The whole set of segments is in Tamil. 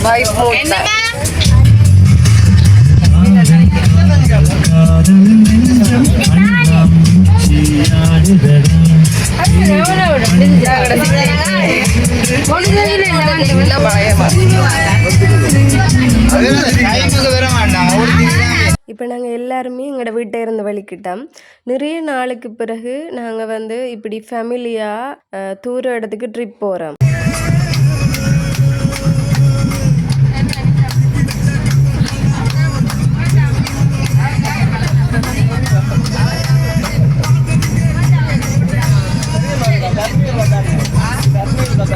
இப்போ நாங்கள் எல்லாருமே எங்களோட வீட்டை இருந்து வலிக்கிட்டோம். நிறைய நாளுக்கு பிறகு நாங்கள் இப்படி ஃபேமிலியாக தூர இடத்துக்கு ட்ரிப் போகிறோம்.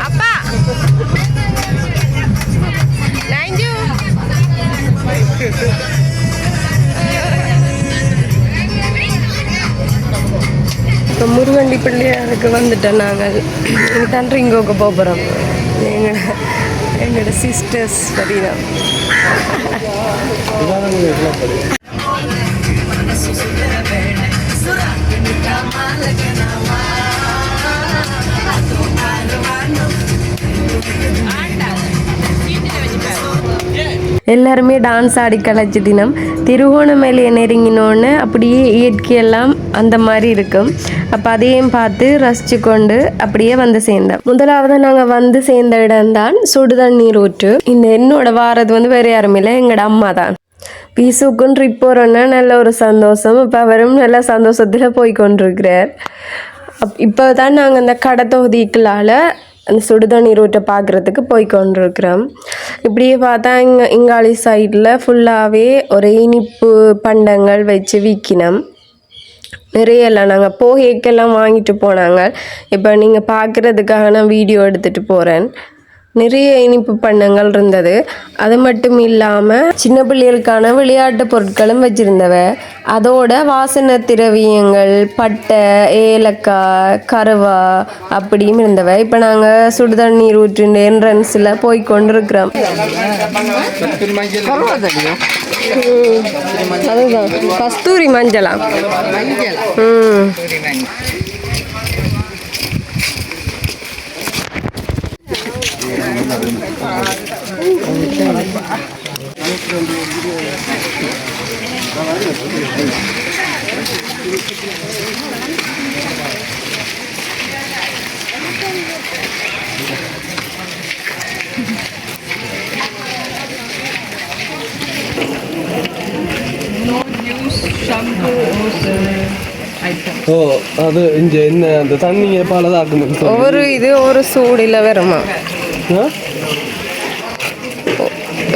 அப்பா இப்போ முருகண்டி பிள்ளையாருக்கு வந்துட்டோம். நாங்கள் தன்றிங்கோக்கு போகிறோம். எங்களோட சிஸ்டர்ஸ் பார்த்தீங்கன்னா எல்லாருமே டான்ஸ் ஆடி கழிச்ச தினம் திருகோணமலையை நெருங்கினோன்னு அப்படியே இயற்கையெல்லாம் அந்த மாதிரி இருக்கும். அப்போ அதையும் பார்த்து ரசித்து கொண்டு அப்படியே வந்து சேர்ந்தோம். முதலாவது நாங்கள் சேர்ந்த இடம்தான் சுடுதண்ணீர் ஊற்று. இந்த என்னோட வாரது வேறு யாரும் இல்லை, எங்களோட அம்மா தான். பீஸுக்கும் ட்ரிப் போகிறோன்னா நல்ல ஒரு சந்தோஷம். இப்போ அவரும் நல்ல சந்தோஷத்தில் போய் கொண்டிருக்கிறார். இப்போ தான் நாங்கள் அந்த கடை தொகுதிகளால் அந்த சுடுதண்ணீர் ஊற்றை பார்க்குறதுக்கு போய் கொண்டிருக்கிறோம். இப்படியே பார்த்தா இங்காளி சைடில் ஃபுல்லாகவே ஒரு இனிப்பு பண்டங்கள் வச்சு விற்கினோம். நிறையெல்லாம் நாங்கள் போகைக்கெல்லாம் வாங்கிட்டு போனாங்க. இப்போ நீங்கள் பார்க்குறதுக்காக நான் வீடியோ எடுத்துகிட்டு போகிறேன். நிறைய இனிப்பு பண்டங்கள் இருந்தது. அது மட்டும் இல்லாமல் சின்ன பிள்ளைகளுக்கான விளையாட்டு பொருட்களும் வச்சுருந்தவ. அதோட வாசனை திரவியங்கள், பட்டை, ஏலக்காய், கருவா அப்படியும் இருந்தவ. இப்போ நாங்கள் சுடுதண்ணீர் ஊற்று என்ட்ரன்ஸில் போய் கொண்டிருக்கிறோம். அதுதான் கஸ்தூரி மஞ்சளா. ஓ அது இங்கே என்ன அந்த தண்ணியை பலதாக்கும் ஒவ்வொரு இது ஒரு சூடில் வருமா.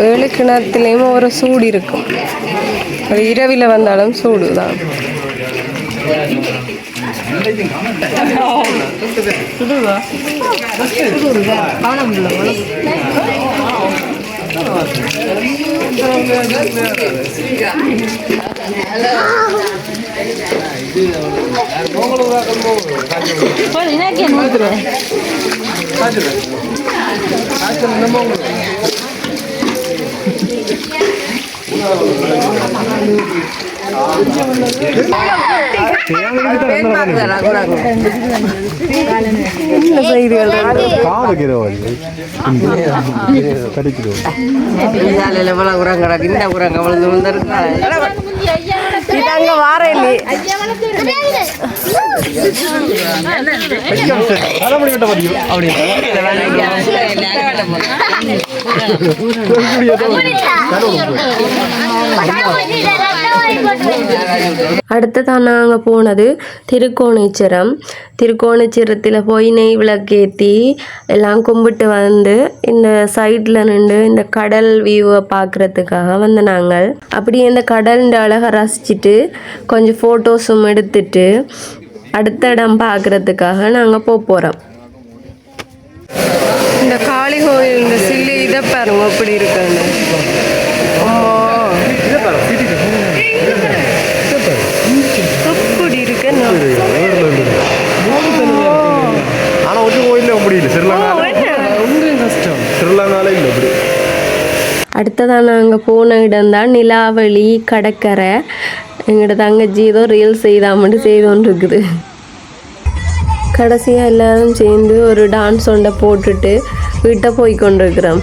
7 கிணத்துலேயும் ஒரு சூடு இருக்கும். அது இரவில் வந்தாலும் சூடு தான். அடுத்ததான் நாங்கள் போனது திருக்கோணேச்சரம். திருக்கோணேச்சரத்தில் போய் நெய் விளக்கேற்றி எல்லாம் கும்பிட்டு வந்து இந்த சைடில் நின்று இந்த கடல் வியூவை பார்க்குறதுக்காக வந்து நாங்கள் அப்படியே இந்த கடல்ன்ற அழகை ரசிச்சுட்டு கொஞ்சம் ஃபோட்டோஸும் எடுத்துட்டு அடுத்த இடம் பார்க்குறதுக்காக நாங்கள் போகிறோம். இந்த காளி கோயில் இந்த சில்லி இதை பாருங்க எப்படி இருக்குன்னு. எப்படி இருக்கு ஆனால் ஒரு கோயிலில் முடியல. திருவிழானால இல்லை இப்படி. அடுத்ததான் நாங்கள் போன இடம்தான் நிலாவளி கடற்கரை. எங்களோட தங்கச்சி ஏதோ ரீல்ஸ் செய்தாமட்டு செய்தோன்னு இருக்குது. கடைசியாக எல்லாரும் சேர்ந்து ஒரு டான்ஸ் ஒன்றை போட்டுட்டு வீட்டை போய் கொண்டிருக்கிறோம்.